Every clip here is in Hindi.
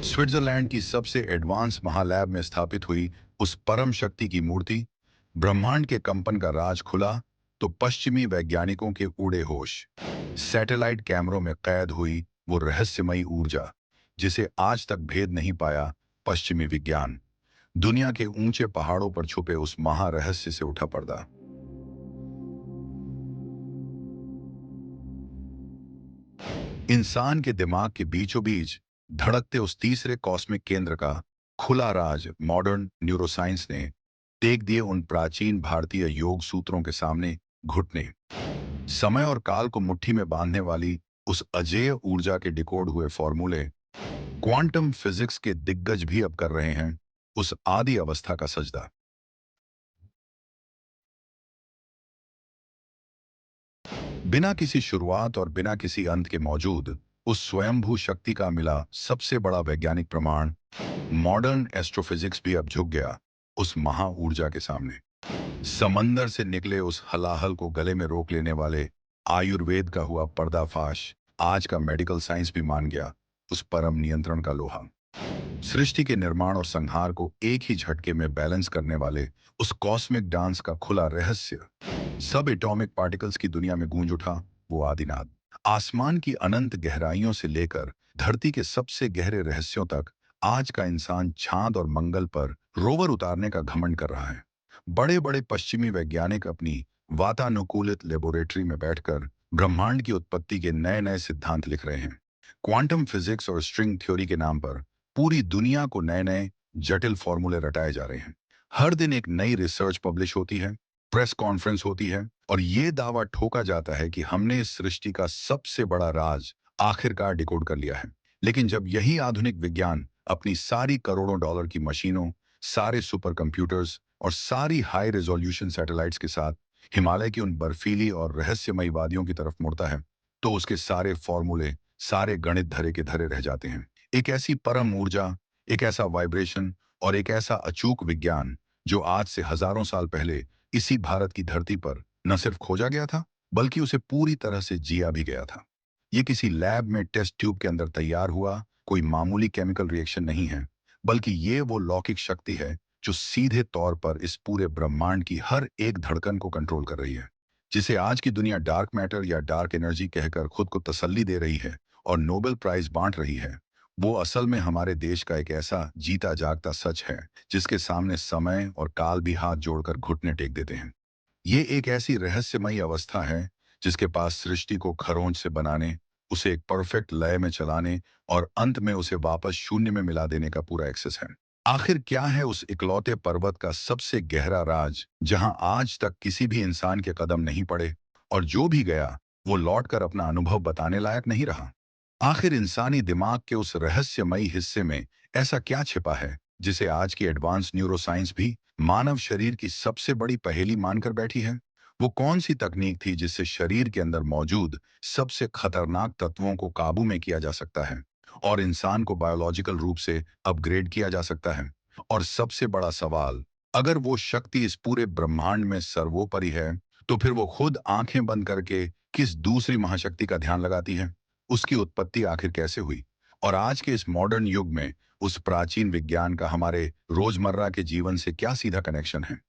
स्विट्जरलैंड की सबसे एडवांस महालैब में स्थापित हुई उस परम शक्ति की मूर्ति, ब्रह्मांड के कंपन का राज खुला तो पश्चिमी वैज्ञानिकों के उड़े होश। सैटेलाइट कैमरों में कैद हुई वो रहस्यमयी ऊर्जा, जिसे आज तक भेद नहीं पाया पश्चिमी विज्ञान। दुनिया के ऊंचे पहाड़ों पर छुपे उस महारहस्य से उठा पर्दा। इंसान के दिमाग के बीचों बीच धड़कते उस तीसरे कॉस्मिक केंद्र का खुला राज मॉडर्न न्यूरोसाइंस ने टेक दिए उन प्राचीन भारतीय योग सूत्रों के सामने घुटने। समय और काल को मुट्ठी में बांधने वाली उस अजेय ऊर्जा के डिकोड हुए फॉर्मूले क्वांटम फिजिक्स के दिग्गज भी अब कर रहे हैं उस आदि अवस्था का सजदा। बिना किसी शुरुआत और बिना किसी अंत के मौजूद उस स्वयंभू शक्ति का मिला सबसे बड़ा वैज्ञानिक प्रमाण। मॉडर्न एस्ट्रोफिजिक्स भी अब झुक गया उस महा ऊर्जा के सामने। समंदर से निकले उस हलाहल को गले में रोक लेने वाले आयुर्वेद का हुआ पर्दाफाश आज का मेडिकल साइंस भी मान गया उस परम नियंत्रण का लोहा। सृष्टि के निर्माण और संहार को एक ही झटके में बैलेंस करने वाले उस कॉस्मिक डांस का खुला रहस्य सब एटॉमिक पार्टिकल्स की दुनिया में गूंज उठा। वो आदिनाद आसमान की अनंत गहराइयों से लेकर धरती के सबसे गहरे रहस्यों तक आज का इंसान चांद और मंगल पर रोवर उतारने का घमंड कर रहा है। बड़े बड़े पश्चिमी वैज्ञानिक अपनी वातानुकूलित लेबोरेटरी में बैठकर ब्रह्मांड की उत्पत्ति के नए नए सिद्धांत लिख रहे हैं। क्वांटम फिजिक्स और स्ट्रिंग थ्योरी के नाम पर पूरी दुनिया को नए नए जटिल फॉर्मूले रटाए जा रहे हैं। हर दिन एक नई रिसर्च पब्लिश होती है, प्रेस कॉन्फ्रेंस होती है और ये दावा ठोका जाता है कि हमने इस सृष्टि का सबसे बड़ा राज आखिरकार डिकोड कर लिया है। लेकिन जब यही आधुनिक विज्ञान अपनी सारी करोड़ों डॉलर की मशीनों, सारे सुपर कंप्यूटर्स और सारी हाई रेजोल्यूशन सैटेलाइट्स के साथ हिमालय की उन बर्फीली और रहस्यमयी वादियों की तरफ मुड़ता है, तो उसके सारे फॉर्मूले, सारे गणित धरे के धरे रह जाते हैं। एक ऐसी परम ऊर्जा, एक ऐसा वाइब्रेशन और एक ऐसा अचूक विज्ञान जो आज से हजारों साल पहले इसी भारत की धरती पर न सिर्फ खोजा गया था, बल्कि उसे पूरी तरह से जिया भी गया था। ये किसी लैब में टेस्ट ट्यूब के अंदर तैयार हुआ कोई मामूली केमिकल रिएक्शन नहीं है, बल्कि ये वो लौकिक शक्ति है जो सीधे तौर पर इस पूरे ब्रह्मांड की हर एक धड़कन को कंट्रोल कर रही है। जिसे आज की दुनिया डार्क मैटर या डार्क एनर्जी कहकर खुद को तसल्ली दे रही है और नोबेल प्राइज बांट रही है, वो असल में हमारे देश का एक ऐसा जीता जागता सच है जिसके सामने समय और काल भी हाथ जोड़कर घुटने टेक देते हैं। ये एक ऐसी रहस्यमयी अवस्था है जिसके पास सृष्टि को खरोंच से बनाने, उसे एक परफेक्ट लय में चलाने और अंत में उसे वापस शून्य में मिला देने का पूरा एक्सेस है। आखिर क्या है उस इकलौते पर्वत का सबसे गहरा राज जहां आज तक किसी भी इंसान के कदम नहीं पड़े और जो भी गया वो लौटकर अपना अनुभव बताने लायक नहीं रहा। आखिर इंसानी दिमाग के उस रहस्यमयी हिस्से में ऐसा क्या छिपा है जिसे आज की एडवांस न्यूरोसाइंस भी मानव शरीर की सबसे बड़ी पहेली मानकर बैठी है? वो कौन सी तकनीक थी जिससे शरीर के अंदर मौजूद सबसे खतरनाक तत्वों को काबू में किया जा सकता है और इंसान को बायोलॉजिकल रूप से अपग्रेड किया जा सकता है? और सबसे बड़ा सवाल, अगर वो शक्ति इस पूरे ब्रह्मांड में सर्वोपरि है, तो फिर वो खुद आंखें बंद करके किस दूसरी महाशक्ति का ध्यान लगाती है? उसकी उत्पत्ति आखिर कैसे हुई? और आज के इस मॉडर्न युग में उस प्राचीन विज्ञान का हमारे रोजमर्रा के जीवन से क्या सीधा कनेक्शन है?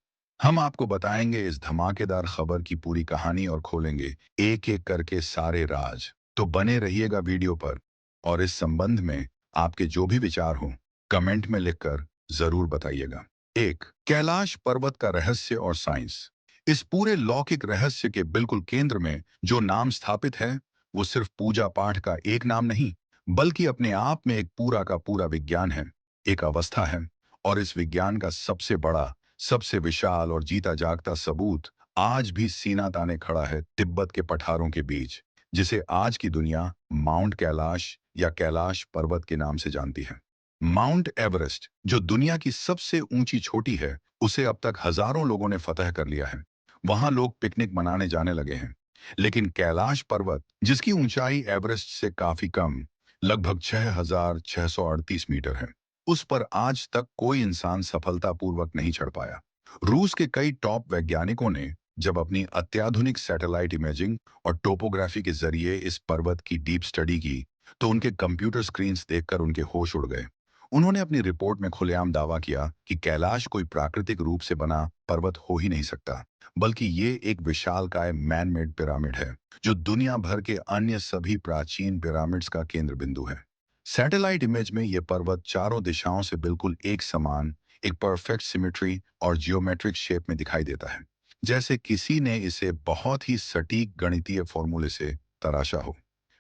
हम आपको बताएंगे इस धमाकेदार खबर की पूरी कहानी और खोलेंगे एक एक करके सारे राज। तो बने रहिएगा वीडियो पर और इस संबंध में आपके जो भी विचार हों, कमेंट में लिखकर जरूर बताइएगा। एक, कैलाश पर्वत का रहस्य और साइंस। इस पूरे लौकिक रहस्य के बिल्कुल केंद्र में जो नाम स्थापित है, वो सिर्फ पूजा पाठ का एक नाम नहीं, बल्कि अपने आप में एक पूरा का पूरा विज्ञान है, एक अवस्था है। और इस विज्ञान का सबसे बड़ा, सबसे विशाल और जीता जागता सबूत आज भी सीना ताने खड़ा है तिब्बत के पठारों के बीच, जिसे आज की दुनिया माउंट कैलाश या कैलाश पर्वत के नाम से जानती है। माउंट एवरेस्ट, जो दुनिया की सबसे ऊंची चोटी है, उसे अब तक हजारों लोगों ने फतह कर लिया है। वहां लोग पिकनिक मनाने जाने लगे हैं। लेकिन कैलाश पर्वत, जिसकी ऊंचाई एवरेस्ट से काफी कम, लगभग 6,638 मीटर है, उस पर आज तक कोई इंसान सफलतापूर्वक नहीं चढ़ पाया। रूस के कई टॉप वैज्ञानिकों ने जब अपनी अत्याधुनिक सैटेलाइट इमेजिंग और टोपोग्राफी के जरिए इस पर्वत की डीप स्टडी की, तो उनके कंप्यूटर स्क्रीन्स देखकर उनके होश उड़ गए। उन्होंने अपनी रिपोर्ट में खुलेआम दावा किया कि कैलाश कोई प्राकृतिक रूप से बना पर्वत हो ही नहीं सकता, बल्कि ये एक विशालकाय मैन मेड पिरामिड है जो दुनिया भर के अन्य सभी प्राचीन पिरामिड्स का केंद्र बिंदु है। सैटेलाइट इमेज में यह पर्वत चारों दिशाओं से बिल्कुल एक समान, एक परफेक्ट सिमेट्री और जियोमेट्रिक शेप में दिखाई देता है, जैसे किसी ने इसे बहुत ही सटीक गणितीय फॉर्मूले से तराशा हो।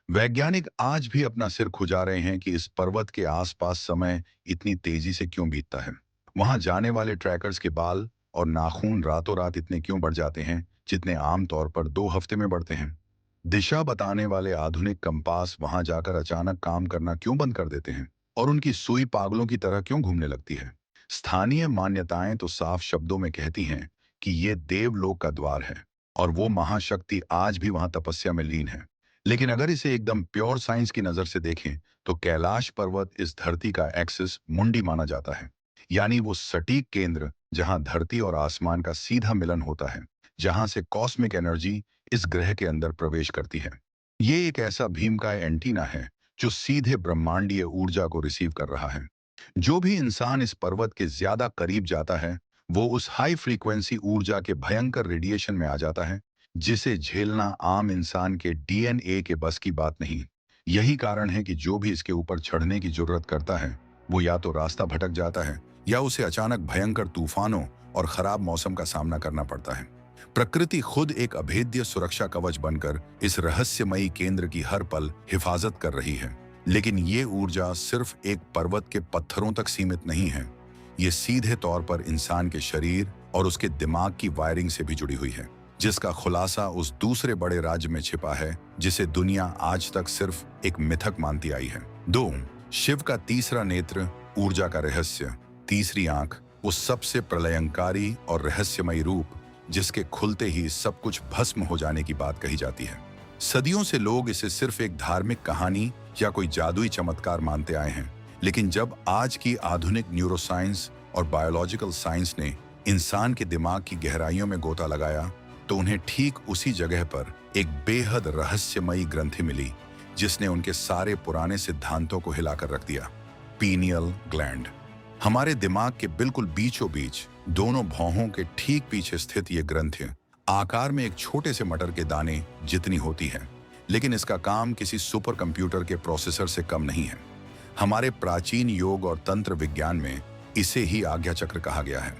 वैज्ञानिक आज भी अपना सिर खुजा रहे हैं कि इस पर्वत के आसपास समय इतनी तेजी से क्यों बीतता है। वहां जाने वाले ट्रैकर्स के बाल और नाखून रातों रात इतने क्यों बढ़ जाते हैं जितने आमतौर पर 2 हफ्ते में बढ़ते हैं। दिशा बताने वाले आधुनिक कंपास वहां जाकर अचानक काम करना क्यों बंद कर देते हैं और उनकी सुई पागलों की तरह क्यों घूमने लगती है। स्थानीय मान्यताएं तो साफ शब्दों में कहती हैं कि ये देवलोक का द्वार है और वो महाशक्ति आज भी वहां तपस्या में लीन है। लेकिन अगर इसे एकदम प्योर साइंस की नजर से देखें तो कैलाश पर्वत इस धरती का एक्सिस मुंडी माना जाता है, यानी वो सटीक केंद्र जहां धरती और आसमान का सीधा मिलन होता है, जहां से कॉस्मिक एनर्जी इस ग्रह के अंदर प्रवेश करती है। ये एक ऐसा भीमकाय एंटीना है जो सीधे ब्रह्मांडीय ऊर्जा को रिसीव कर रहा है। जो भी इंसान इस पर्वत के ज्यादा करीब जाता है वो उस हाई फ्रीक्वेंसी ऊर्जा के भयंकर रेडिएशन में आ जाता है, जिसे झेलना आम इंसान के डीएनए के बस की बात नहीं। यही कारण है कि जो भी इसके ऊपर चढ़ने की जरूरत करता है वो या तो रास्ता भटक जाता है या उसे अचानक भयंकर तूफानों और खराब मौसम का सामना करना पड़ता है। प्रकृति खुद एक अभेद्य सुरक्षा कवच बनकर इस रहस्यमयी केंद्र की हर पल हिफाजत कर रही है। लेकिन ये ऊर्जा सिर्फ एक पर्वत के पत्थरों तक सीमित नहीं है, ये सीधे तौर पर इंसान के शरीर और उसके दिमाग की वायरिंग से भी जुड़ी हुई है, जिसका खुलासा उस दूसरे बड़े राज्य में छिपा है जिसे दुनिया आज तक सिर्फ एक मिथक मानती आई है। 2, शिव का तीसरा नेत्र, ऊर्जा का रहस्य। तीसरी आंख, वो सबसे प्रलयंकारी और रहस्यमयी रूप जिसके खुलते ही सब कुछ भस्म हो जाने की बात कही जाती है। सदियों से लोग इसे सिर्फ एक धार्मिक कहानी या कोई जादुई चमत्कार मानते आए हैं, लेकिन जब आज की आधुनिक न्यूरोसाइंस और बायोलॉजिकल साइंस ने इंसान के दिमाग की गहराइयों में गोता लगाया तो उन्हें ठीक उसी जगह पर एक बेहद रहस्यमयी ग्रंथि मिली जिसने उनके सारे पुराने सिद्धांतों को हिलाकर रख दिया। Pineal gland. हमारे दिमाग के बिल्कुल बीचों बीच दोनों भौहों के ठीक पीछे स्थित ये ग्रंथि आकार में एक छोटे से मटर के दाने जितनी होती है, लेकिन इसका काम किसी सुपर कंप्यूटर के प्रोसेसर से कम नहीं है। हमारे प्राचीन योग और तंत्र विज्ञान में इसे ही आज्ञा चक्र कहा गया है।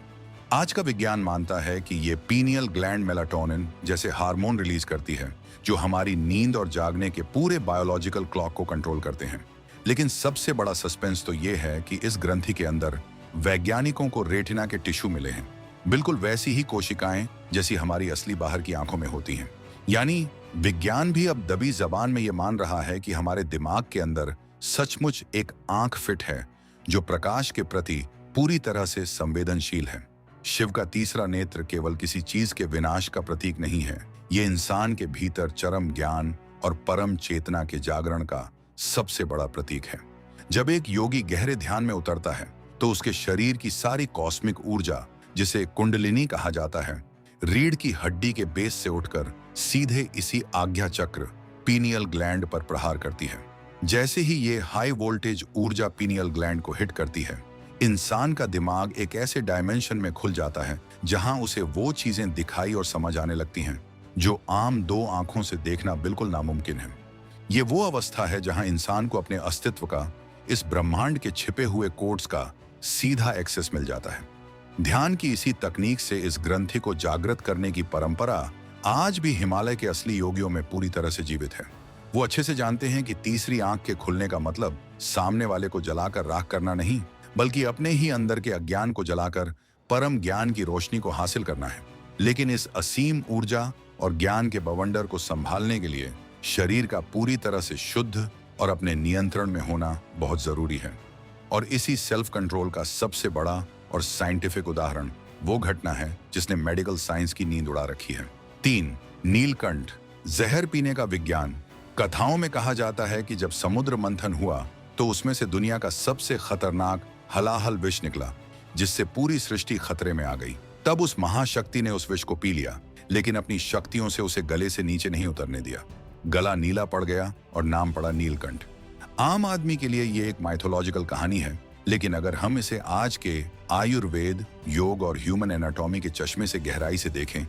आज का विज्ञान मानता है कि ये पीनियल ग्लैंड मेलाटोनिन जैसे हार्मोन रिलीज करती है जो हमारी नींद और जागने के पूरे बायोलॉजिकल क्लॉक को कंट्रोल करते हैं। लेकिन सबसे बड़ा सस्पेंस तो ये है कि इस ग्रंथि के अंदर वैज्ञानिकों को रेटिना के टिश्यू मिले हैं, बिल्कुल वैसी ही कोशिकाएं जैसी हमारी असली बाहर की आंखों में होती हैं। यानी विज्ञान भी अब दबी जबान में ये मान रहा है कि हमारे दिमाग के अंदर सचमुच एक आंख फिट है जो प्रकाश के प्रति पूरी तरह से संवेदनशील है। शिव का तीसरा नेत्र केवल किसी चीज के विनाश का प्रतीक नहीं है, ये इंसान के भीतर चरम ज्ञान और परम चेतना के जागरण का सबसे बड़ा प्रतीक है। जब एक योगी गहरे ध्यान में उतरता है तो उसके शरीर की सारी कॉस्मिक ऊर्जा, जिसे कुंडलिनी कहा जाता है, रीढ़ की हड्डी के बेस से उठकर सीधे इसी आज्ञा चक्र पीनियल ग्लैंड पर प्रहार करती है। जैसे ही ये हाई वोल्टेज ऊर्जा पीनियल ग्लैंड को हिट करती है, इंसान का दिमाग एक ऐसे डायमेंशन में खुल जाता है जहां उसे वो चीजें दिखाई और समझ आने लगती हैं जो आम 2 आंखों से देखना बिल्कुल नामुमकिन है। ये वो अवस्था है जहां इंसान को अपने अस्तित्व का, इस ब्रह्मांड के छिपे हुए कोड्स का सीधा एक्सेस मिल जाता है। ध्यान की इसी तकनीक से इस ग्रंथि को जागृत करने की परंपरा आज भी हिमालय के असली योगियों में पूरी तरह से जीवित है। वो अच्छे से जानते हैं कि तीसरी आंख के खुलने का मतलब सामने वाले को जलाकर राख करना नहीं, बल्कि अपने ही अंदर के अज्ञान को जलाकर परम ज्ञान की रोशनी को हासिल करना है। लेकिन इस असीम ऊर्जा और ज्ञान के बवंडर को संभालने के लिए शरीर का पूरी तरह से शुद्ध और अपने नियंत्रण में होना बहुत जरूरी है। और इसी सेल्फ कंट्रोल का सबसे बड़ा और साइंटिफिक उदाहरण वो घटना है जिसने मेडिकल साइंस की नींद उड़ा रखी है। 3, नीलकंठ, जहर पीने का विज्ञान। कथाओं में कहा जाता है कि जब समुद्र मंथन हुआ तो उसमें से दुनिया का सबसे खतरनाक हलाहल विष निकला, जिससे पूरी सृष्टि खतरे में आ गई। तब उस महाशक्ति ने उस विष को पी लिया, लेकिन अपनी शक्तियों से उसे गले से नीचे नहीं उतरने दिया। गला नीला पड़ गया और नाम पड़ा नीलकंठ। आम आदमी के लिए ये एक माइथोलॉजिकल कहानी है, लेकिन अगर हम इसे आज के आयुर्वेद, योग और ह्यूमन एनाटॉमी के चश्मे से गहराई से देखें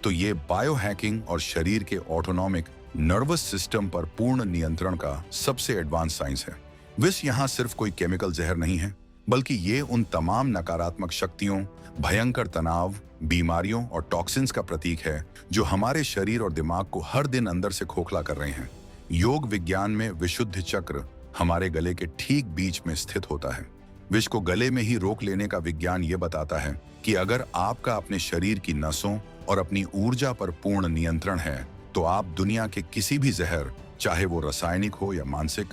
तो ये बायोहैकिंग और शरीर के ऑटोनॉमिक नर्वस सिस्टम पर पूर्ण नियंत्रण का सबसे एडवांस साइंस है। विष यहाँ सिर्फ कोई केमिकल जहर नहीं है, बल्कि ये उन तमाम नकारात्मक शक्तियों, भयंकर तनाव, बीमारियों और टॉक्सिन्स का प्रतीक है जो हमारे शरीर और दिमाग को हर दिन अंदर से खोखला कर रहे हैं। योग विज्ञान में विशुद्ध चक्र हमारे गले के ठीक बीच में स्थित होता है। विष को गले में ही रोक लेने का विज्ञान ये बताता है कि अगर आपका अपने शरीर की नसों और अपनी ऊर्जा पर पूर्ण नियंत्रण है तो आप दुनिया के किसी भी जहर, चाहे वो रासायनिक हो या मानसिक,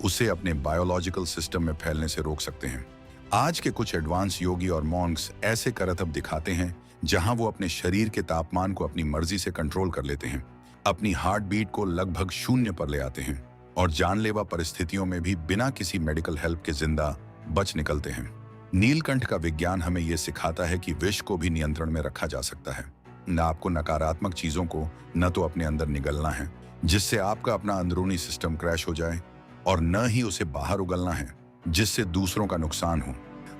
उसे अपने बायोलॉजिकल सिस्टम में फैलने से रोक सकते हैं। आज के कुछ एडवांस योगी और मॉन्क्स ऐसे करतब दिखाते हैं जहां वो अपने शरीर के तापमान को अपनी मर्जी से कंट्रोल कर लेते हैं, अपनी हार्ट बीट को लगभग शून्य पर ले आते हैं और जानलेवा परिस्थितियों में भी बिना किसी मेडिकल हेल्प के जिंदा बच निकलते हैं। नीलकंठ का विज्ञान हमें यह सिखाता है कि विष को भी नियंत्रण में रखा जा सकता है। न आपको नकारात्मक चीजों को न तो अपने अंदर निगलना है जिससे आपका अपना अंदरूनी सिस्टम क्रैश हो जाए, और न ही उसे बाहर उगलना है जिससे दूसरों का नुकसान हो,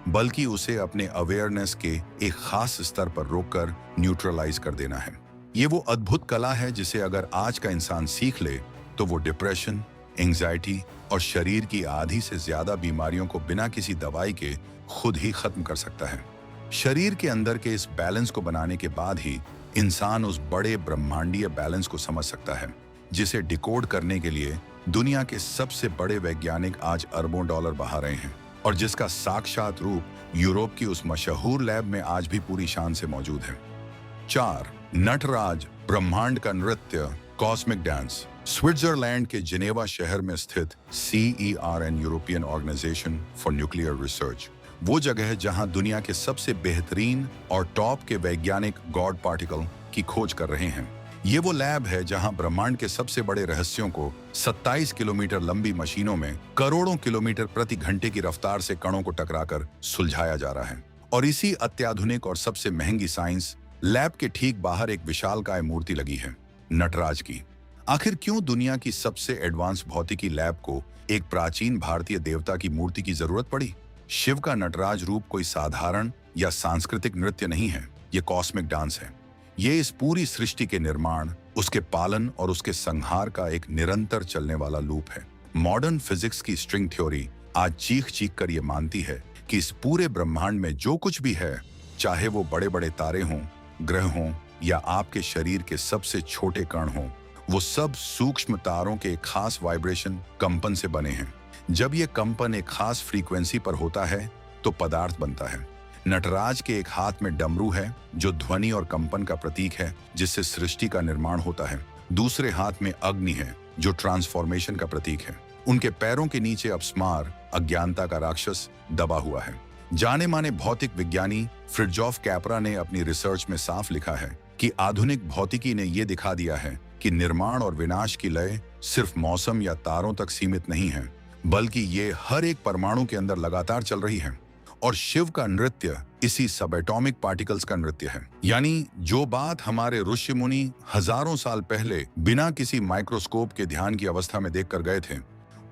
बल्कि उसे अपने अवेयरनेस के एक खास स्तर पर रोककर न्यूट्रलाइज कर देना है। ये वो अद्भुत कला है जिसे अगर आज का इंसान सीख ले तो वो डिप्रेशन, एंजाइटी और शरीर की आधी से ज्यादा बीमारियों को बिना किसी दवाई के खुद ही खत्म कर सकता है। शरीर के अंदर के इस बैलेंस को बनाने के बाद ही इंसान उस बड़े ब्रह्मांडीय बैलेंस को समझ सकता है जिसे डिकोड करने के लिए दुनिया के सबसे बड़े वैज्ञानिक आज अरबों डॉलर बहा रहे हैं, और जिसका साक्षात रूप यूरोप की उस मशहूर लैब में आज भी पूरी शान से मौजूद है। 4. नटराज, ब्रह्मांड का नृत्य, कॉस्मिक डांस। स्विट्जरलैंड के जिनेवा शहर में स्थित CERN, European Organization for Nuclear Research, वो जगह है जहां दुनिया के सबसे बेहतरीन और टॉप के वैज्ञानिक गॉड पार्टिकल की खोज कर रहे हैं। ये वो लैब है जहां ब्रह्मांड के सबसे बड़े रहस्यों को 27 किलोमीटर लंबी मशीनों में करोड़ों किलोमीटर प्रति घंटे की रफ्तार से कणों को टकराकर सुलझाया जा रहा है। और इसी अत्याधुनिक और सबसे महंगी साइंस लैब के ठीक बाहर एक विशालकाय मूर्ति लगी है, नटराज की। आखिर क्यों दुनिया की सबसे एडवांस भौतिकी लैब को एक प्राचीन भारतीय देवता की मूर्ति की जरूरत पड़ी? शिव का नटराज रूप कोई साधारण या सांस्कृतिक नृत्य नहीं है, ये कॉस्मिक डांस है। ये इस पूरी सृष्टि के निर्माण, उसके पालन और उसके संहार का एक निरंतर चलने वाला लूप है। मॉडर्न फिजिक्स की स्ट्रिंग थ्योरी आज चीख चीख कर ये मानती है कि इस पूरे ब्रह्मांड में जो कुछ भी है, चाहे वो बड़े बड़े तारे हों, ग्रह हों या आपके शरीर के सबसे छोटे कण हों, वो सब सूक्ष्म तारों के एक खास वाइब्रेशन, कंपन से बने हैं। जब ये कंपन एक खास फ्रीक्वेंसी पर होता है तो पदार्थ बनता है। नटराज के एक हाथ में डमरू है जो ध्वनि और कंपन का प्रतीक है जिससे सृष्टि का निर्माण होता है। दूसरे हाथ में अग्नि है जो ट्रांसफॉर्मेशन का प्रतीक है। उनके पैरों के नीचे अपस्मार, अज्ञानता का राक्षस, दबा हुआ है। जाने माने भौतिक विज्ञानी फ्रिट्जॉफ कैपरा ने अपनी रिसर्च में साफ लिखा है कि आधुनिक भौतिकी ने यह दिखा दिया है कि निर्माण और विनाश की लय सिर्फ मौसम या तारों तक सीमित नहीं है, बल्कि ये हर एक परमाणु के अंदर लगातार चल रही है। और शिव का नृत्य इसी सबएटॉमिक पार्टिकल्स का नृत्य है। यानी जो बात हमारे ऋषि मुनि हजारों साल पहले बिना किसी माइक्रोस्कोप के ध्यान की अवस्था में देखकर गए थे,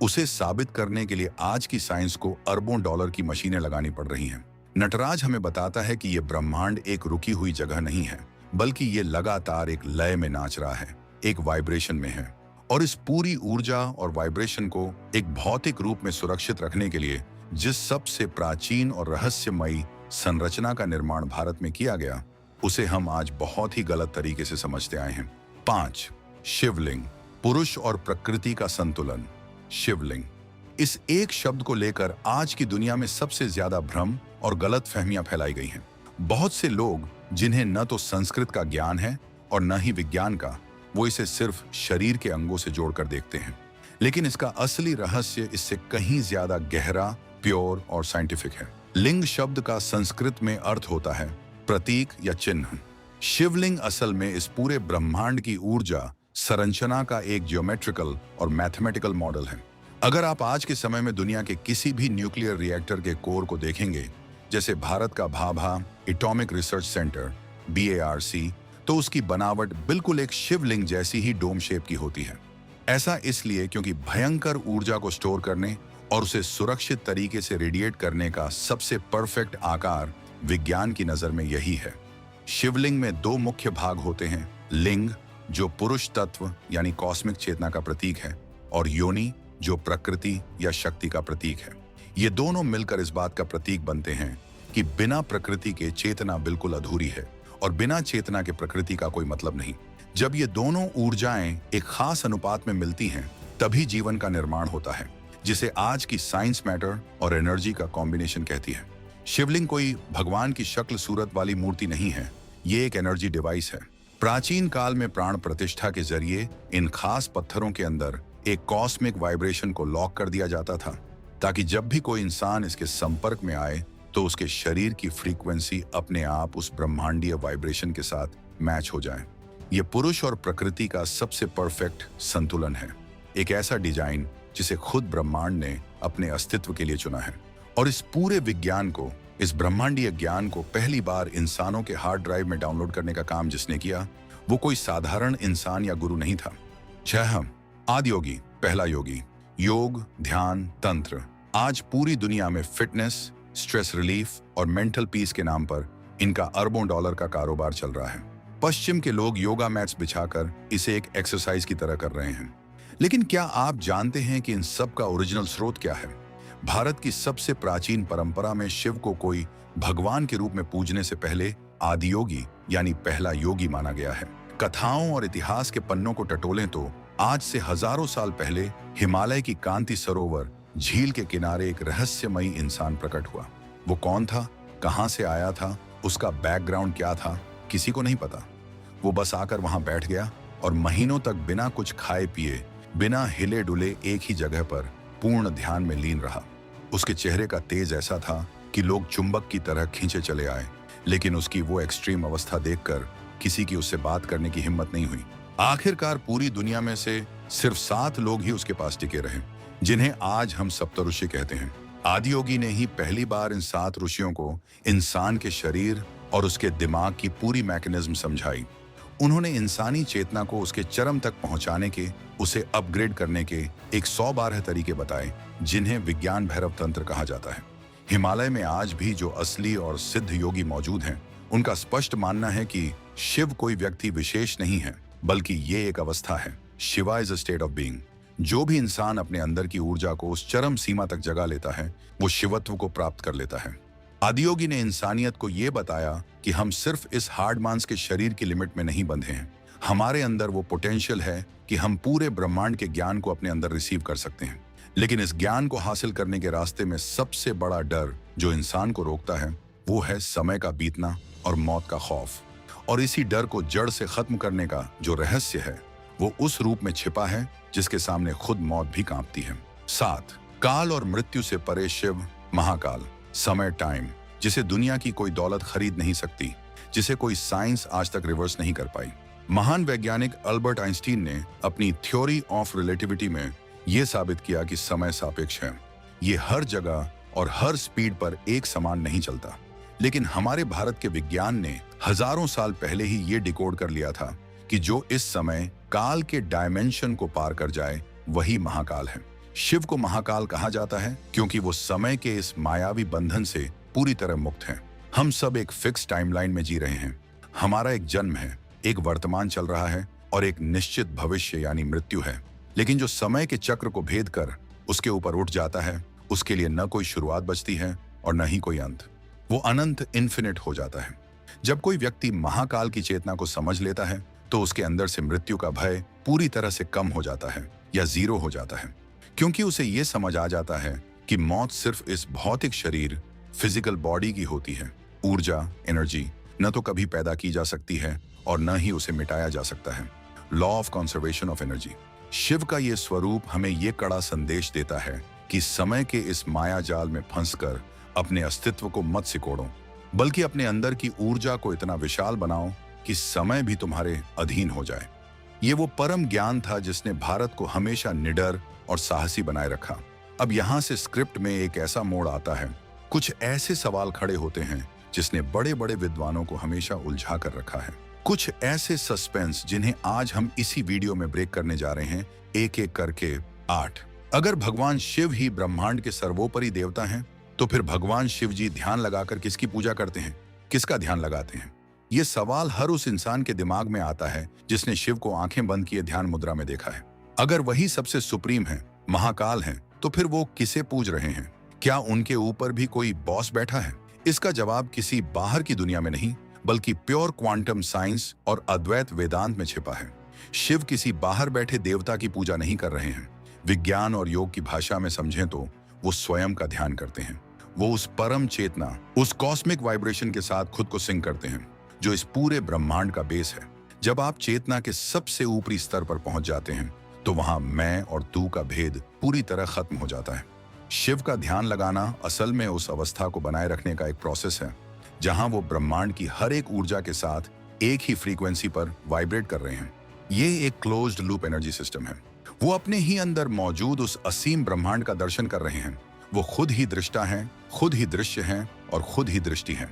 उसे साबित करने के लिए आज की साइंस को अरबों डॉलर की मशीनें लगानी पड़ रही हैं। नटराज हमें बताता है कि यह ब्रह्मांड एक रुकी हुई जगह नहीं है, बल्कि ये लगातार एक लय में नाच रहा है, एक वाइब्रेशन में है। और इस पूरी ऊर्जा और वाइब्रेशन को एक भौतिक रूप में सुरक्षित रखने के लिए जिस सबसे प्राचीन और रहस्यमयी संरचना का निर्माण भारत में किया गया, उसे हम आज बहुत ही गलत तरीके से समझते आए हैं। 5. शिवलिंग, पुरुष और प्रकृति का संतुलन। शिवलिंग, इस एक शब्द को लेकर आज की दुनिया में सबसे ज्यादा भ्रम और गलत फहमियां फैलाई गई हैं। बहुत से लोग जिन्हें न तो संस्कृत का ज्ञान है और न ही विज्ञान का, वो इसे सिर्फ शरीर के अंगों से जोड़कर देखते हैं। लेकिन इसका असली रहस्य इससे कहीं ज्यादा गहरा, प्योर और साइंटिफिक है। लिंग शब्द का संस्कृत में अर्थ होता है प्रतीक या चिन्ह। शिवलिंग असल में इस पूरे ब्रह्मांड की ऊर्जा संरचना का एक ज्योमेट्रिकल और मैथमेटिकल मॉडल है। अगर आप आज के समय में दुनिया के किसी भी न्यूक्लियर रिएक्टर के कोर को देखेंगे, जैसे भारत का Bhabha atomic research centre BARC, तो उसकी बनावट बिल्कुल एक शिवलिंग जैसी ही डोम शेप की होती है। ऐसा इसलिए क्योंकि भयंकर ऊर्जा को स्टोर करने और उसे सुरक्षित तरीके से रेडिएट करने का सबसे परफेक्ट आकार विज्ञान की नजर में यही है। शिवलिंग में दो मुख्य भाग होते हैं, लिंग जो पुरुष तत्व यानी कॉस्मिक चेतना का प्रतीक है, और योनि जो प्रकृति या शक्ति का प्रतीक है। ये दोनों मिलकर इस बात का प्रतीक बनते हैं कि बिना प्रकृति के चेतना बिल्कुल अधूरी है और बिना चेतना के प्रकृति का कोई मतलब नहीं। जब ये दोनों ऊर्जाएं एक खास अनुपात में मिलती हैं, तभी जीवन का निर्माण होता है, जिसे आज की साइंस मैटर और एनर्जी का कॉम्बिनेशन कहती है। शिवलिंग कोई भगवान की शक्ल सूरत वाली मूर्ति नहीं है, ये एक एनर्जी डिवाइस है। प्राचीन काल में प्राण प्रतिष्ठा के जरिए इन खास पत्थरों के अंदर एक कॉस्मिक वाइब्रेशन को लॉक कर दिया जाता था, ताकि जब भी कोई इंसान इसके संपर्क में आए तो उसके शरीर की फ्रीक्वेंसी अपने आप उस ब्रह्मांडीय वाइब्रेशन के साथ मैच हो जाए। ये पुरुष और प्रकृति का सबसे परफेक्ट संतुलन है, एक ऐसा डिजाइन जिसे खुद ब्रह्मांड ने अपने अस्तित्व के लिए चुना है। और इस पूरे विज्ञान को, इस ब्रह्मांडीय ज्ञान को पहली बार इंसानों के हार्ड ड्राइव में डाउनलोड करने का काम जिसने किया, वो कोई साधारण इंसान या गुरु नहीं था। आदियोगी, पहला योगी। योग, ध्यान, तंत्र आज पूरी दुनिया में फिटनेस, स्ट्रेस रिलीफ और मेंटल पीस के नाम पर इनका अरबों डॉलर का कारोबार चल रहा है। पश्चिम के लोग योगा मैट्स बिछाकर इसे एक एक्सरसाइज की तरह कर रहे हैं। लेकिन क्या आप जानते हैं कि इन सब का ओरिजिनल स्रोत क्या है? भारत की सबसे प्राचीन परंपरा में शिव को कोई भगवान के रूप में पूजने से पहले आदियोगी यानी पहला योगी माना गया है। कथाओं और इतिहास के पन्नों को टटोलें तो आज से हजारों साल पहले हिमालय की कांति सरोवर झील के किनारे एक रहस्यमयी इंसान प्रकट हुआ। वो कौन था, कहां से आया था, उसका बैकग्राउंड क्या था, किसी को नहीं पता। वो बस आकर वहां बैठ गया और महीनों तक बिना कुछ खाए पिए, बिना हिले डुले एक ही जगह पर पूर्ण ध्यान में लीन रहा। उसके चेहरे का तेज ऐसा था कि लोग चुंबक की तरह खींचे चले आए, लेकिन उसकी वो एक्सट्रीम अवस्था देखकर किसी की उससे बात करने की हिम्मत नहीं हुई। आखिरकार पूरी दुनिया में से सिर्फ 7 लोग ही उसके पास टिके रहे, जिन्हें आज हम सप्तऋषि कहते हैं। आदियोगी ने ही पहली बार इन 7 ऋषियों को इंसान के शरीर और उसके दिमाग की पूरी मैकेनिज्म समझाई। उन्होंने इंसानी चेतना को उसके चरम तक पहुंचाने के, उसे अपग्रेड करने के एक 112 तरीके बताए, जिन्हें विज्ञान भैरव तंत्र कहा जाता है। हिमालय में आज भी जो असली और सिद्ध योगी मौजूद हैं, उनका स्पष्ट मानना है कि शिव कोई व्यक्ति विशेष नहीं है, बल्कि ये एक अवस्था है। Shiva is a state of being. जो भी इंसान अपने अंदर की ऊर्जा को उस चरम सीमा तक जगा लेता है, वो शिवत्व को प्राप्त कर लेता है। आदियोगी ने इंसानियत को ये बताया कि हम सिर्फ इस हार्ड मांस के शरीर की लिमिट में नहीं बंधे हैं। हमारे अंदर वो पोटेंशियल है कि हम पूरे ब्रह्मांड के ज्ञान को अपने अंदर रिसीव कर सकते हैं। लेकिन इस ज्ञान को हासिल करने के रास्ते में सबसे बड़ा डर जो इंसान को रोकता है, वो है समय का बीतना और मौत का खौफ। और इसी डर को जड़ से खत्म करने का जो रहस्य है, वो उस रूप में छिपा है जिसके सामने खुद मौत भी कांपती है। 7 काल और मृत्यु से परे शिव, महाकाल, समय, टाइम, जिसे दुनिया की कोई दौलत खरीद नहीं सकती, जिसे कोई साइंस आज तक रिवर्स नहीं कर पाई। महान वैज्ञानिक अल्बर्ट आइंस्टीन ने अपनी थ्योरी ऑफ रिलेटिविटी में यह साबित किया कि समय सापेक्ष है। ये हर जगह और हर स्पीड पर एक समान नहीं चलता। लेकिन हमारे भारत के विज्ञान ने हजारों साल पहले ही ये डिकोड कर लिया था कि जो इस समय काल के डायमेंशन को पार कर जाए, वही महाकाल है। शिव को महाकाल कहा जाता है क्योंकि वो समय के इस मायावी बंधन से पूरी तरह मुक्त है। हम सब एक फिक्स टाइमलाइन में जी रहे हैं। हमारा एक जन्म है, एक वर्तमान चल रहा है और एक निश्चित भविष्य यानी मृत्यु है। लेकिन जो समय के चक्र को भेद कर उसके ऊपर उठ जाता है, उसके लिए न कोई शुरुआत बचती है और न ही कोई अंत। वो अनंत, इन्फिनिट हो जाता है। जब कोई व्यक्ति महाकाल की चेतना को समझ लेता है, तो उसके अंदर से मृत्यु का भय पूरी तरह से कम हो जाता है या जीरो हो जाता है, क्योंकि उसे ये समझ आ जाता है कि मौत सिर्फ इस भौतिक शरीर, फिजिकल बॉडी की होती है। ऊर्जा, एनर्जी न तो कभी पैदा की जा सकती है और न ही उसे मिटाया जा सकता है। Law of conservation of energy. Shiva का ये स्वरूप हमें ये कड़ा संदेश देता है कि समय के इस माया जाल में फंसकर अपने अस्तित्व को मत सिकोड़ो, बल्कि अपने अंदर की ऊर्जा को इतना विशाल बनाओ कि समय भी तुम्हारे अधीन हो जाए। ये वो परम ज्ञान था जिसने भारत को हमेशा निडर और साहसी बनाए रखा। अब यहाँ से स्क्रिप्ट में एक ऐसा मोड़ आता है, कुछ ऐसे सवाल खड़े होते हैं जिसने बड़े बड़े विद्वानों को हमेशा उलझा कर रखा है। कुछ ऐसे सस्पेंस जिन्हें आज हम इसी वीडियो में ब्रेक करने जा रहे हैं, एक एक करके। 8 अगर भगवान शिव ही ब्रह्मांड के सर्वोपरि देवता हैं, तो फिर भगवान शिव जी ध्यान लगाकर किसकी पूजा करते हैं, किसका ध्यान लगाते हैं? ये सवाल हर उस इंसान के दिमाग में आता है जिसने शिव को आंखें बंद किए ध्यान मुद्रा में देखा है। अगर वही सबसे सुप्रीम है, महाकाल है, तो फिर वो किसे पूज रहे हैं? क्या उनके ऊपर भी कोई बॉस बैठा है? इसका जवाब किसी बाहर की दुनिया में नहीं, बल्कि प्योर क्वांटम साइंस और अद्वैत वेदांत में छिपा है। शिव किसी बाहर बैठे देवता की पूजा नहीं कर रहे हैं। विज्ञान और योग की भाषा में समझें तो वो स्वयं का ध्यान करते हैं। वो उस परम चेतना, उस कॉस्मिक वाइब्रेशन के साथ खुद को सिंक करते हैं जो इस पूरे ब्रह्मांड का बेस है। जब आप चेतना के सबसे ऊपरी स्तर पर पहुंच जाते हैं, तो वहां मैं और तू का भेद पूरी तरह खत्म हो जाता है। शिव का ध्यान लगाना असल में उस अवस्था को बनाए रखने का एक प्रोसेस है जहां वो ब्रह्मांड की हर एक ऊर्जा के साथ एक ही फ्रीक्वेंसी पर वाइब्रेट कर रहे हैं। ये एक क्लोज्ड लूप एनर्जी सिस्टम है। वो अपने ही अंदर मौजूद उस असीम ब्रह्मांड का दर्शन कर रहे हैं। वो खुद ही दृष्टा हैं, खुद ही दृश्य हैं और खुद ही दृष्टि हैं।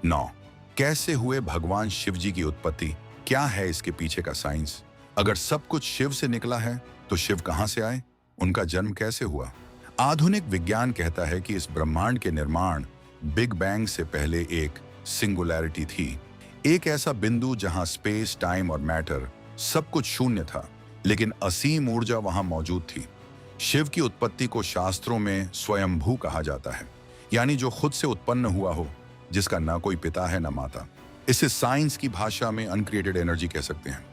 9. कैसे हुए भगवान शिव जी की उत्पत्ति? क्या है इसके पीछे का साइंस? अगर सब कुछ शिव से निकला है, तो शिव कहां से आए? उनका जन्म कैसे हुआ? आधुनिक विज्ञान कहता है कि इस ब्रह्मांड के निर्माण बिग बैंग से पहले एक सिंगुलैरिटी थी, एक ऐसा बिंदु जहां स्पेस, टाइम और मैटर सब कुछ शून्य था, लेकिन असीम ऊर्जा वहां मौजूद थी। शिव की उत्पत्ति को शास्त्रों में स्वयंभू कहा जाता है, यानी जो खुद से उत्पन्न हुआ हो, जिसका ना कोई पिता है ना माता। इसे साइंस की भाषा में अनक्रिएटेड एनर्जी कह सकते हैं।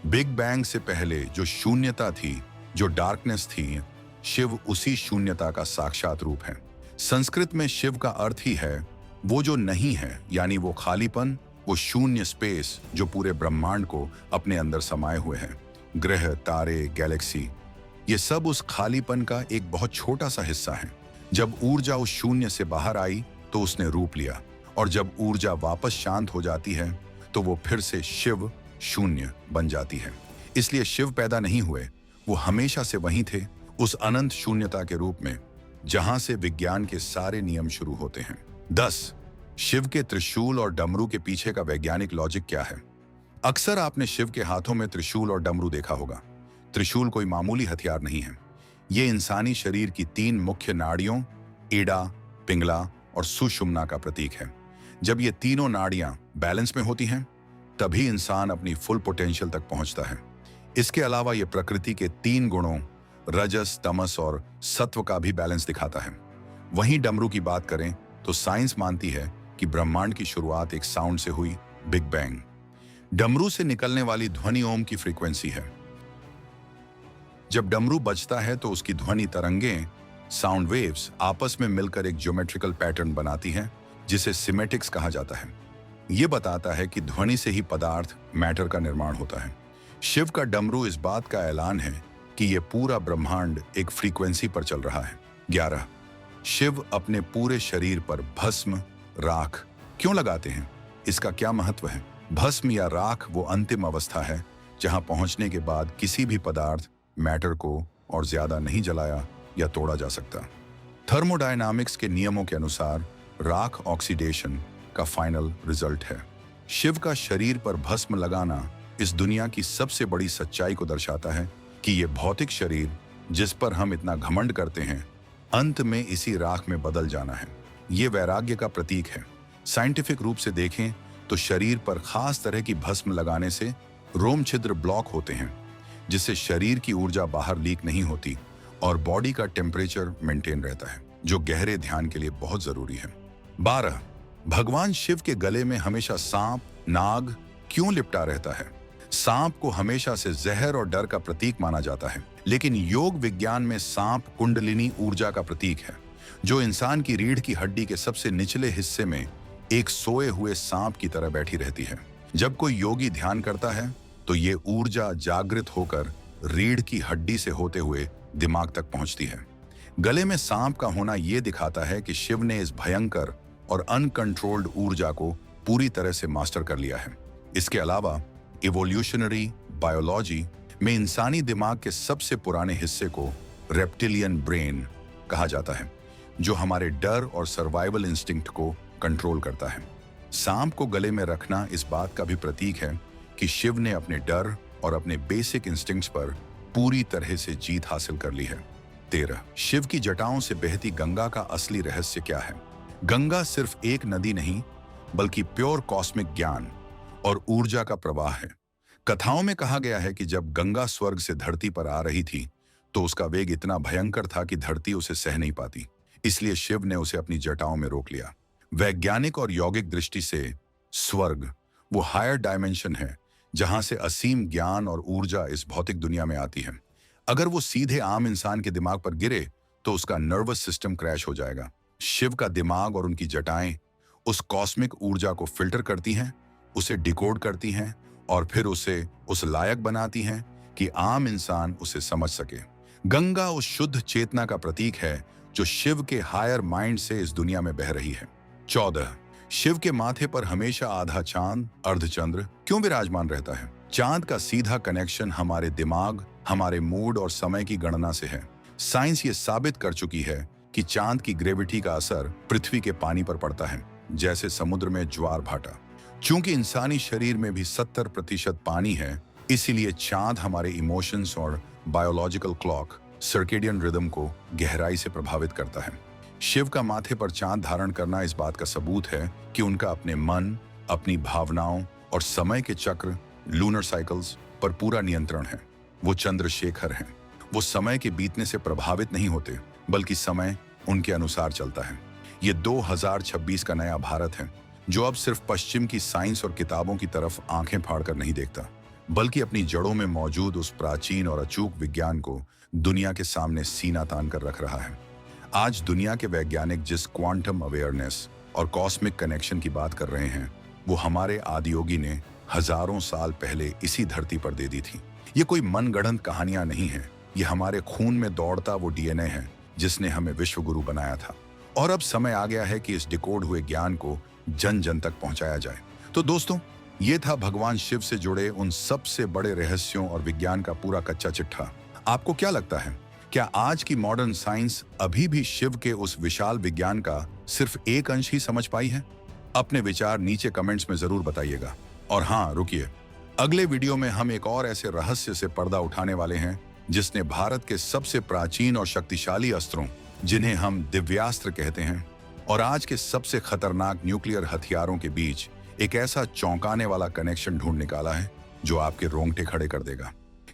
बिग बैंग से पहले जो शून्यता थी, जो डार्कनेस थी, शिव उसी शून्यता का साक्षात रूप है। संस्कृत में शिव का अर्थ ही है वो जो नहीं है, यानी वो खालीपन, वो शून्य स्पेस जो पूरे ब्रह्मांड को अपने अंदर समाये हुए है। ग्रह, तारे, गैलेक्सी, ये सब उस खालीपन का एक बहुत छोटा सा हिस्सा है। जब ऊर्जा उस शून्य से बाहर आई तो उसने रूप लिया, और जब ऊर्जा वापस शांत हो जाती है तो वो फिर से शिव शून्य बन जाती है। इसलिए शिव पैदा नहीं हुए, वो हमेशा से वहीं थे, उस अनंत शून्यता के रूप में जहां से विज्ञान के सारे नियम शुरू होते हैं। 10. शिव के त्रिशूल और डमरू के पीछे का वैज्ञानिक लॉजिक क्या है? अक्सर आपने शिव के हाथों में त्रिशूल और डमरू देखा होगा। त्रिशूल कोई मामूली हथियार नहीं है। ये इंसानी शरीर की 3 मुख्य नाड़ियों, ईड़ा, पिंगला और सुषुम्ना का प्रतीक है। जब ये तीनों नाड़ियां बैलेंस में होती हैं, तभी इंसान अपनी फुल पोटेंशियल तक पहुंचता है। इसके अलावा ये प्रकृति के 3 गुणों, रजस, तमस और सत्व का भी बैलेंस दिखाता है। वहीं डमरू की बात करें तो साइंस मानती है कि ब्रह्मांड की शुरुआत एक साउंड से हुई, बिग बैंग। डमरू से निकलने वाली ध्वनि ओम की फ्रीक्वेंसी है। जब डमरू बजता है तो उसकी ध्वनि तरंगें, साउंड वेव्स, आपस में मिलकर एक ज्योमेट्रिकल पैटर्न बनाती हैं, जिसे सिमेटिक्स कहा जाता है। यह बताता है कि ध्वनि से ही पदार्थ, मैटर का निर्माण होता है। शिव का डमरू इस बात का ऐलान है कि यह पूरा ब्रह्मांड एक फ्रीक्वेंसी पर चल रहा है। 11. शिव अपने पूरे शरीर पर भस्म, राख क्यों लगाते हैं? इसका क्या महत्व है? भस्म या राख वो अंतिम अवस्था है जहां पहुंचने के बाद किसी भी पदार्थ, मैटर को और ज्यादा नहीं जलाया या तोड़ा जा सकता। थर्मोडायनामिक्स के नियमों के अनुसार राख ऑक्सीडेशन का फाइनल रिजल्ट है। शिव का शरीर पर भस्म लगाना इस दुनिया की सबसे बड़ी सच्चाई को दर्शाता है कि ये भौतिक शरीर जिस पर हम इतना घमंड करते हैं, अंत में इसी राख में बदल जाना है। ये वैराग्य का प्रतीक है। साइंटिफिक रूप से देखें तो शरीर पर खास तरह की भस्म लगाने से रोम छिद्र ब्लॉक होते हैं, जिससे शरीर की ऊर्जा बाहर लीक नहीं होती और बॉडी का टेम्परेचर मेंटेन रहता है, जो गहरे ध्यान के लिए बहुत जरूरी है। 12. भगवान शिव के गले में हमेशा सांप, नाग क्यों लिपटा रहता है? सांप को हमेशा से जहर और डर का प्रतीक माना जाता है, लेकिन योग विज्ञान में सांप कुंडलिनी ऊर्जा का प्रतीक है, जो इंसान की रीढ़ की हड्डी के सबसे निचले हिस्से में एक सोए हुए सांप की तरह बैठी रहती है। जब कोई योगी ध्यान करता है तो ये ऊर्जा जागृत होकर रीढ़ की हड्डी से होते हुए दिमाग तक पहुंचती है। गले में सांप का होना यह दिखाता है कि शिव ने इस भयंकर और अनकंट्रोल्ड ऊर्जा को पूरी तरह से मास्टर कर लिया है। इसके अलावा इवोल्यूशनरी बायोलॉजी में इंसानी दिमाग के सबसे पुराने हिस्से को रेप्टिलियन ब्रेन कहा जाता है, जो हमारे डर और सर्वाइवल इंस्टिंक्ट को कंट्रोल करता है। सांप को गले में रखना इस बात का भी प्रतीक है कि शिव ने अपने डर और अपने बेसिक इंस्टिंक्ट्स पर पूरी तरह से जीत हासिल कर ली है। 13 शिव की जटाओं से बहती गंगा का असली रहस्य क्या है? गंगा सिर्फ एक नदी नहीं, बल्कि प्योर कॉस्मिक ज्ञान और ऊर्जा का प्रवाह है। कथाओं में कहा गया है कि जब गंगा स्वर्ग से धरती पर आ रही थी, तो उसका वेग इतना भयंकर था कि धरती उसे सह नहीं पाती। इसलिए शिव ने उसे अपनी जटाओं में रोक लिया। वैज्ञानिक और यौगिक दृष्टि से स्वर्ग वो हायर डायमेंशन है, जहां से असीम ज्ञान और ऊर्जा इस भौतिक दुनिया में आती है। अगर वो सीधे आम इंसान के दिमाग पर गिरे तो उसका नर्वस सिस्टम क्रैश हो जाएगा। शिव का दिमाग और उनकी जटाएं उस कॉस्मिक ऊर्जा को फिल्टर करती हैं, उसे डिकोड करती हैं और फिर उसे उस लायक बनाती हैं कि आम इंसान उसे समझ सके। गंगा उस शुद्ध चेतना का प्रतीक है जो शिव के हायर माइंड से इस दुनिया में बह रही है। 14 शिव के माथे पर हमेशा आधा चांद अर्धचंद्र क्यों विराजमान रहता है? चांद का सीधा कनेक्शन हमारे दिमाग, हमारे मूड और समय की गणना से है। साइंस ये साबित कर चुकी है कि चांद की ग्रेविटी का असर पृथ्वी के पानी पर पड़ता है, जैसे समुद्र में ज्वार भाटा। चूंकि इंसानी शरीर में भी 70% पानी है, इसीलिए चांद हमारे इमोशंस और बायोलॉजिकल क्लॉक सर्केडियन रिदम को गहराई से प्रभावित करता है। शिव का माथे पर चांद धारण करना इस बात का सबूत है कि उनका अपने मन, अपनी भावनाओं और समय के चक्र लूनर साइकिल्स पर पूरा नियंत्रण है। वो चंद्रशेखर हैं। वो समय के बीतने से प्रभावित नहीं होते, बल्कि समय उनके अनुसार चलता है। ये 2026 का नया भारत है, जो अब सिर्फ पश्चिम की साइंस और किताबों की तरफ आंखें फाड़कर नहीं देखता, बल्कि अपनी जड़ों में मौजूद उस प्राचीन और अचूक विज्ञान को दुनिया के सामने सीना तान कर रख रहा है। आज दुनिया के वैज्ञानिक जिस क्वांटम अवेयरनेस और कॉस्मिक कनेक्शन की बात कर रहे हैं, वो हमारे आदियोगी ने हजारों साल पहले इसी धरती पर दे दी थी। ये कोई मनगढ़ंत कहानियां नहीं है, ये हमारे खून में दौड़ता वो डीएनए है जिसने हमें विश्वगुरु बनाया था। और अब समय आ गया है कि इस डिकोड हुए ज्ञान को जन जन तक पहुंचाया जाए। तो दोस्तों, ये था भगवान शिव से जुड़े उन सबसे बड़े रहस्यों और विज्ञान का पूरा कच्चा चिट्ठा। आपको क्या लगता है, क्या आज की मॉडर्न साइंस अभी भी शिव के उस विशाल विज्ञान का सिर्फ एक अंश ही समझ पाई है? अपने विचार नीचे कमेंट्स में जरूर बताइएगा। और हाँ, रुकिए, अगले वीडियो में हम एक और ऐसे रहस्य से पर्दा उठाने वाले हैं जिसने भारत के सबसे प्राचीन और शक्तिशाली अस्त्रों, जिन्हें हम दिव्यास्त्र कहते हैं, और आज के सबसे खतरनाक न्यूक्लियर हथियारों के बीच एक ऐसा चौंकाने वाला कनेक्शन ढूंढ निकाला है जो आपके रोंगटे खड़े कर देगा।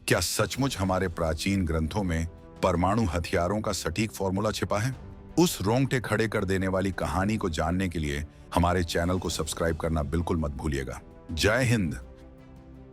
क्या सचमुच हमारे प्राचीन ग्रंथों में परमाणु हथियारों का सटीक फॉर्मूला छिपा है? उस रोंगटे खड़े कर देने वाली कहानी को जानने के लिए हमारे चैनल को सब्सक्राइब करना बिल्कुल मत भूलिएगा। जय हिंद।